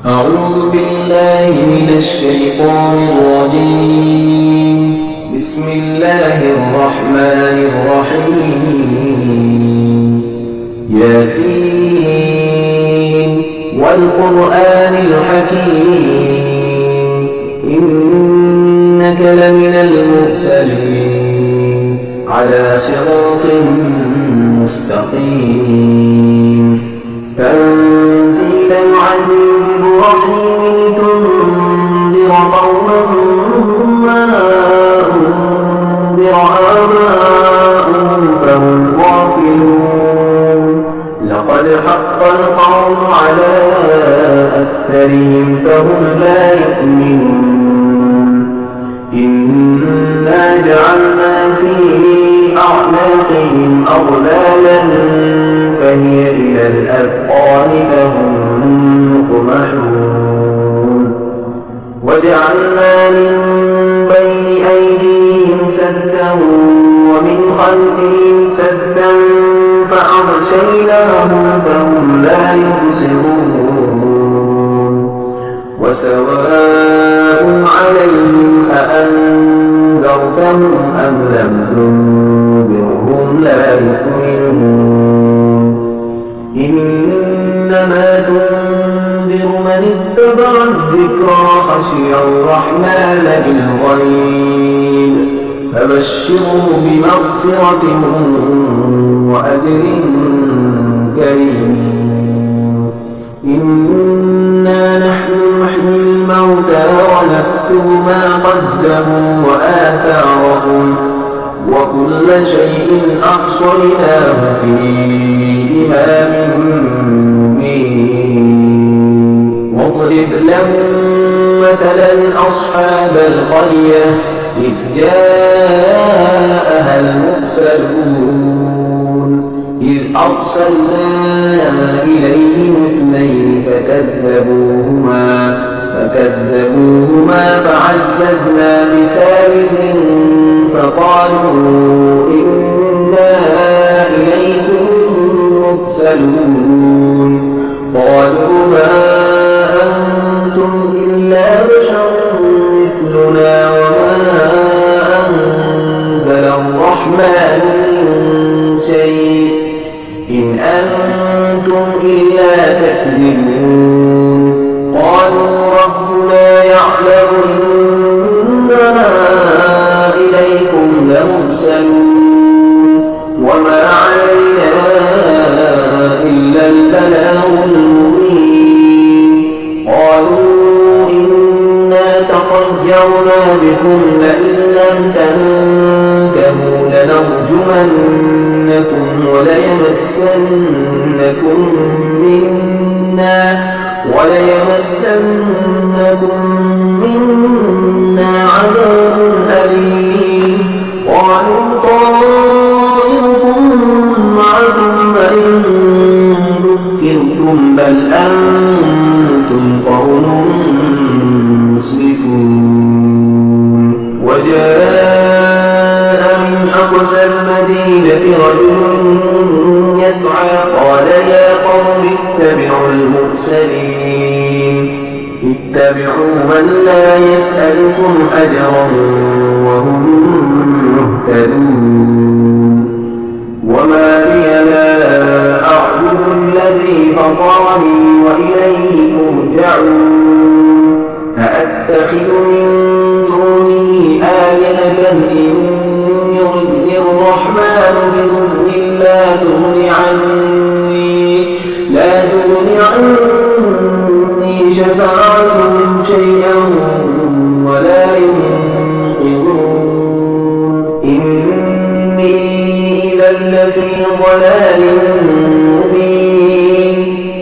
أعوذ بالله من الشيطان الرجيم. بسم الله الرحمن الرحيم. ياسين والقرآن الحكيم إنك لمن المرسلين على صراط مستقيم. تنزيل العزيز الرحيم لتنذر قوما ما أنذر آباؤهم فهم غافلون. لقد حق القول على أكثرهم فهم لا يؤمنون. إنا جعلنا في أعناقهم أغلالا فهي إلى الأذقان فهم مقمحون. وجعلنا من بين أيديهم سدا ومن خلفهم سدا فأغشيناهم فهم لا يبصرون. وسواء عليهم أأنذرتهم أم لم تنذرهم لا يؤمنون. إنما تنذر من اتبع الذكر وخشي الرحمن بالغيب فبشره بمغفرة وأجر كريم. إنا نحن نحيي الموتى ونكتب ما قدموا وآثارهم وكل شيء أحصيناه في إمام مبين. واضرب لهم مثلا أصحاب القرية إذ جاءها المرسلون إذ أرسلنا إليهم اثنين فكذبوهما فعززنا بثالث فقالوا إنا إليكم مرسلون. قالوا ما أنتم إلا بشر مثلنا وما أنزل الرحمن من شيء إن أنتم إلا تكذبون. قالوا ربنا يعلم إنا إليكم لمرسلون وما علينا إلا البلاغ المبين. قالوا إنا تطيرنا بكم لئن لم تنتهوا لنرجمنكم وليمسنكم منا عذاب أليم. قالوا طائركم معكم فإن ذكرتم بل أنتم قوم مسرفون. وجاء من أقصى المدينة رجل يسعى قال يا قوم اتبعوا المرسلين اتبعوا من لا يسألكم أجرا وهم مهتدون. وما لي لا أعبد الذي فطرني وإليه ترجعون. أأتخذ من دونه آلهة إن يردني الرحمن بضر لا تغني عني شفاعتهم شيئا ولا ينقذون. إني إذا لفي ضلال مبين.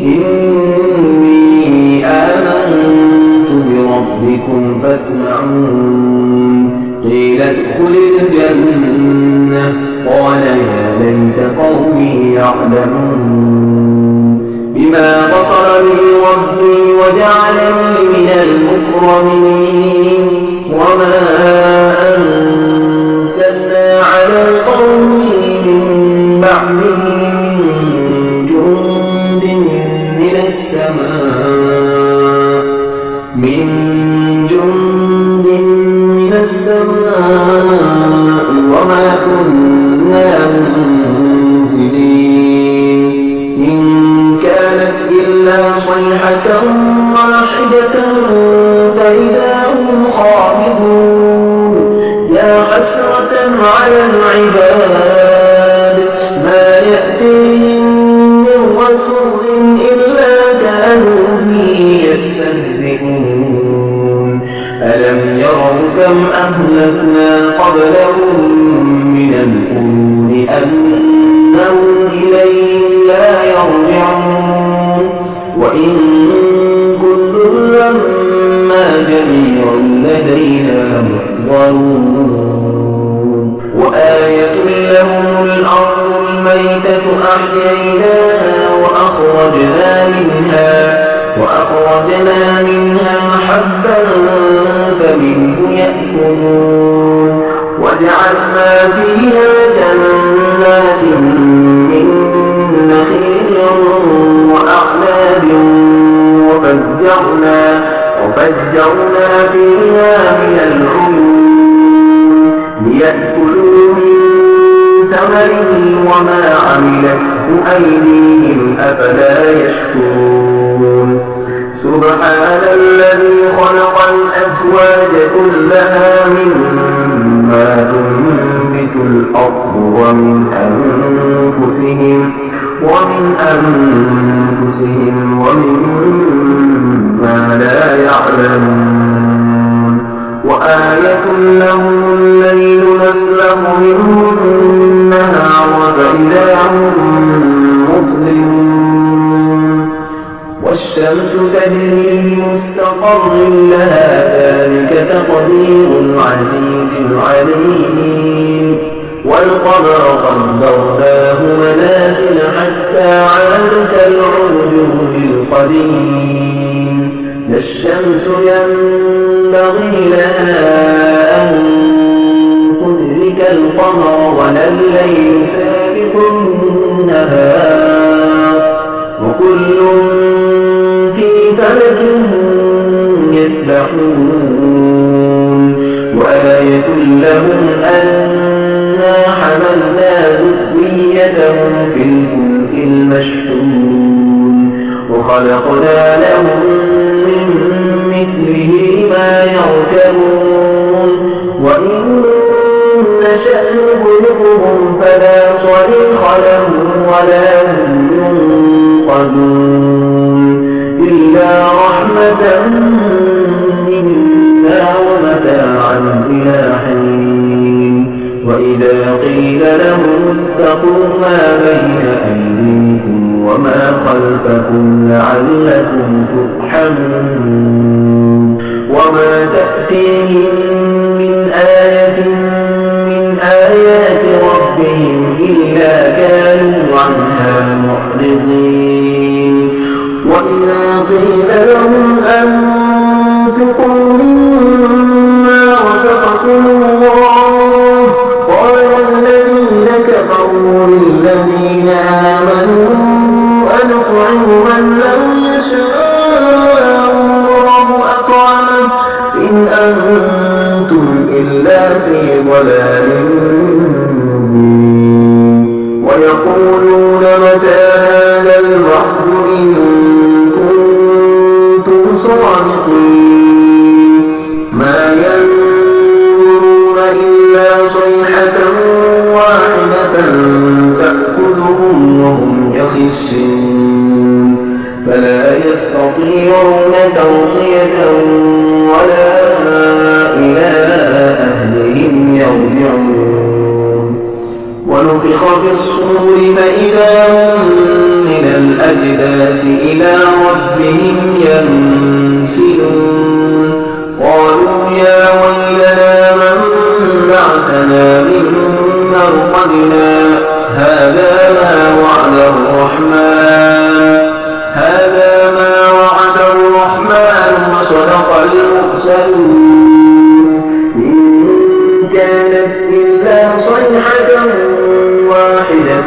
إني آمنت بربكم فاسمعون. قيل ادخل الجنة قال يا ليت قومي يعلمون. بما غفر لي ربي وجعلني من المكرمين. وما أنزلنا على قومه من بعده من جند من السماء من جند من السماء وما كنا منزلين إن كانت إلا صيحة واحدة فإذا هم خامدون يا حسرة على العباد ما يأتيهم من رسول إلا كانوا به يستهزئون ألم يروا كم أهلكنا قبلهم من القرون أنهم إليهم لا يرجعون وإن كل لما جميع لدينا محضرون وآية لهم الأرض الميتة أحييناها وأخرجنا منها حبا فمنه يأكلون وجعلنا فيها جنات من نخيل وأعناب وفجرنا فيها من العيون ليأكلوا من ثمره وما عملته أيديهم أفلا يشكرون سبحان الذي خلق الأزواج كلها مما تنبت الأرض ومن أنفسهم ومما لا يعلمون وآية لهم الليل نسلخ منه النهار فإذا هم مظلمون والشمس تجري لمستقر لها ذلك تقدير العزيز العليم والقمر قدرناه منازل حتى عاد كالعرجون القديم لا الشمس ينبغي لها أن تدرك القمر ولا الليل سابق النهار وكل في فلك يسبحون وآية لهم أنا حملنا ذريتهم في الفلك المشحون وخلقنا لهم من مثله ما يركبون وإن نشأ نغرقهم فلا صريخ لهم ولا هم ينقذون إلا رحمة منا ومتاعا إلى حين وإذا قيل لهم اتقوا ما بين أيديكم وما خلفكم لعلكم ترحمون وما تأتيهم من آية من آيات ربهم إلا كانوا عنها معرضين وإذا قيل لهم أنفقوا مما رزقكم الله قال الذين كفروا للذين آمنوا أنطعم من لو يشاء الله أطعمه إن أنتم إلا في ضلال مبين ويقولون متى هذا الوعد إن كنتم صادقين ما ينظرون إلا صيحة واحدة تأخذهم وهم يخصون فلا يستطيعون توصية ولا إلى أهلهم يرجعون ونفخ في الصور فإذا هم من الأجداث إلى ربهم ينسلون قالوا يا ويلنا من بعثنا من مرقدنا هذا ما وعد الرحمن وصدق المرسلون إن كانت إلا صيحة واحدة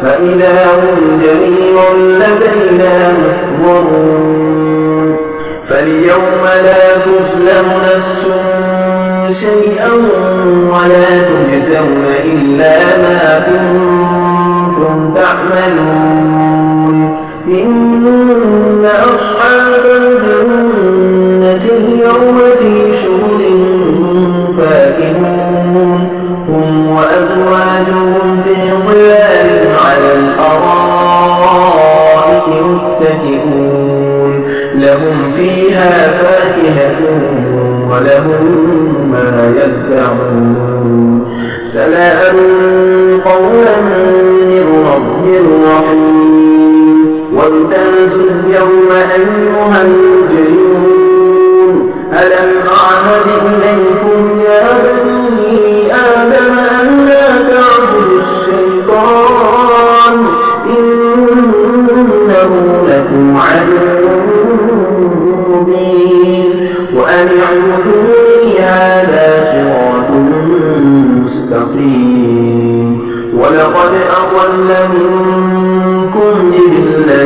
فإذا هم جميع لدينا محضرون فاليوم لا تظلم نفس شيئا ولا تجزون إلا ما كنتم تعملون إن أصحاب الجنة اليوم في شغل فاكهون هم وأزواجهم في ظلال على الأرائك متكئون لهم فيها فاكهة ولهم ما يدعون سلام قولا من رب رحيم وامتازوا اليوم أيها المجرمون ألم أعهد إليكم يا بني آدم أن لا تعبدوا الشيطان إنه لكم عدو مبين وأن اعبدوني هذا صراط مستقيم ولقد أضل منكم جبلا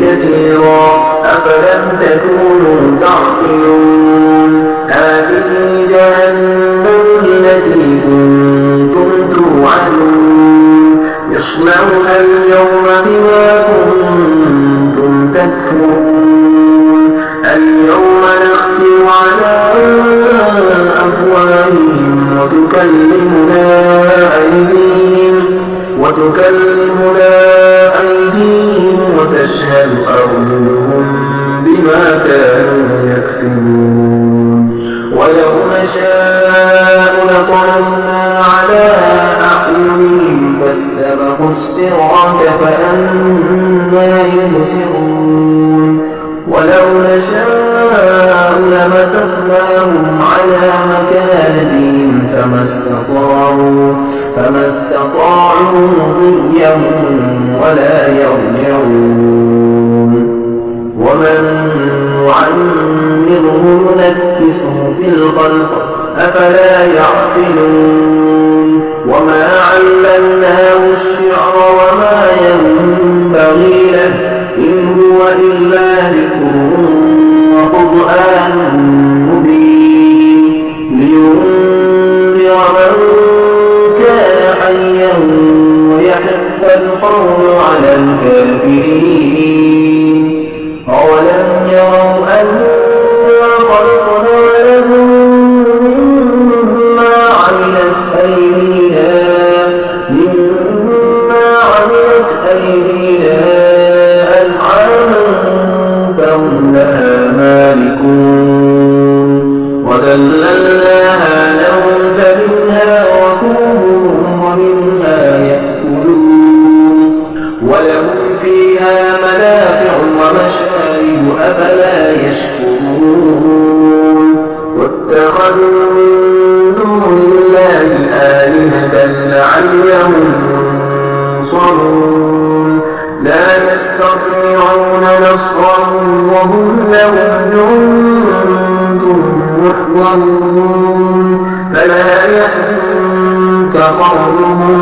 كثيرا أفلم تكونوا تعقلون هذه جهنم التي كنتم توعدون يصلونها اليوم بما كنتم تكفرون اليوم نختم على أفواههم وتكلمنا أيديهم وتشهد أرجلهم بما كانوا يكسبون ولو نشاء لطمسنا على أعينهم فاستبقوا الصراط فأنى يبصرون ولو نشاء لمسخناهم على مكانتهم فما استطاعوا مضيا ولا يرجعون ومن نعمره نكسه في الخلق أفلا يعقلون وما علمناه الشعر وما ينبغي له إن هو إلا ذكر وقرآن مبين لينذر من كان حيا ويحق القول على الكافرين أولم يروا أنا خلقنا لهم مما عملت أيدينا أنعاما فهم لها مالكون وذللناها لهم فمنها ركوبهم ومنها يأكلون ولهم فيها منافع ومشارب أفلا يشكرون واتخذوا من دون الله آلهة لعلهم ينصرون لا يستطيعون نصرهم وهم لهم جند محضرون فلا يحزنك قولهم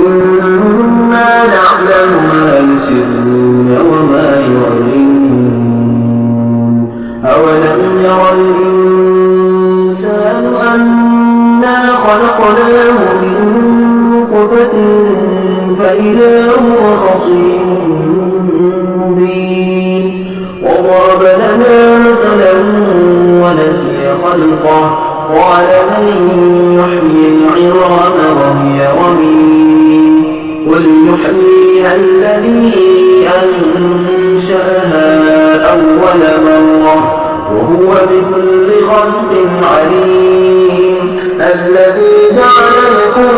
إنا نعلم ما يسرون وما يعلنون أولم ير الإنسان أنا خلقناه من نطفة فإذا هو خصيم مبين وضرب لنا مثلا ونسي خلقه قال من يحيي العظام وهي رميم قل يحييها الذي أنشأها أول مرة وهو بكل خلق عليم الذي جعل لكم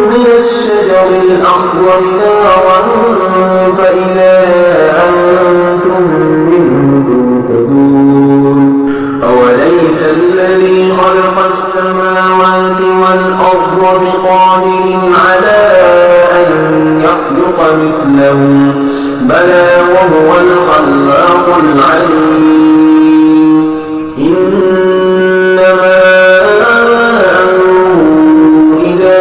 من الشجر الأخضر نارا فإذا أنتم منه توقدون أوليس الذي خلق السماوات والأرض بقادر على أن يخلق مثلهم بلى وهو الخلاق العليم إنما أمره إذا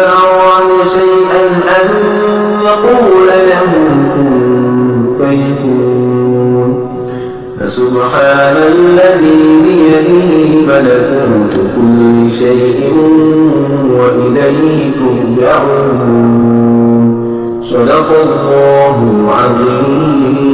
أراد شيئا أن يقول له كن فيكون فسبحان الذي بيده ملكوت كل شيء وإليه ترجعون. صدق الله العظيم.